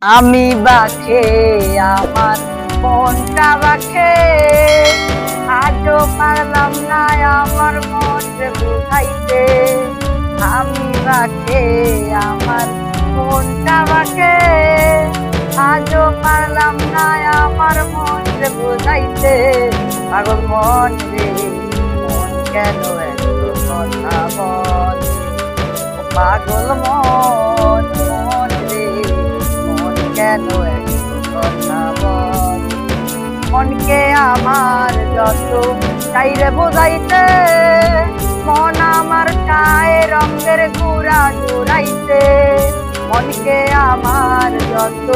আমি বাখে আমার মনটা বাখে আজও পারলাম না আমার মনকে বুঝাইতে। আমি বাখে আমার মনটা বাখে আজও পারলাম না আমার মনকে বুঝাইতে। পাগল মন রে মন কেন এত কথা বল, পাগল মন মন রে মন কেন এত কথা বল। মনকে আমার যত চাইরে বোঝাইতে, মন আমার চায় রঙের গুড়া জোড়াইতে। মনকে আমার যত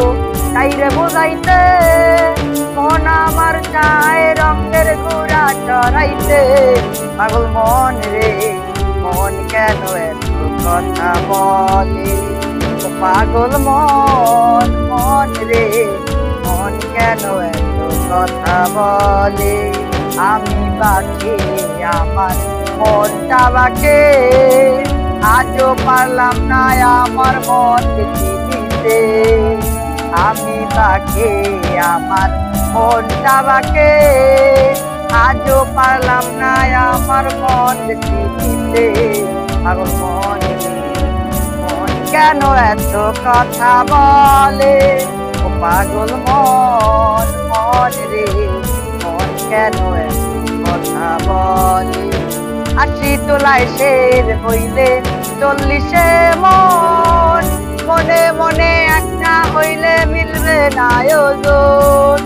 চাইরে বোঝাইতে, মন আমার চায় রঙের গুড়া চড়াইতে। পাগল মন রে মন কেন এত কথা বলে, পাগল মন মন রে মন কেন এত কথা বলে। আমি বাকি আমার মনটা বাকে আজও পারলাম না আমার মনকে চিনিতে। আমি বাকে আমার মনটা বাকে আজও পারলাম না আমার মনকে চিনিতে। পাগল মন মন কেন এত কথা বলে, ও পাগল মন মন রে মন কেন এত কথা বলে। ৮০ তোলায় শের হইলে ৪০-এ মন, মনে মনে একটা হইলে মিলবে না ওজন।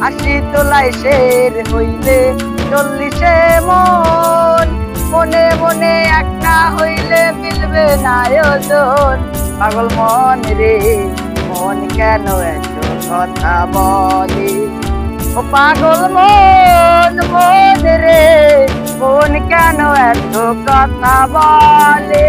৮০ তোলায় শের হইলে ৪০-এ মন, মনে মনে একটা হইলে মিলবে না ওজন। পাগল মন রে মন কেন এত কথা বলে, ও পাগল মন মন রে মন কেন এত কথা বলে।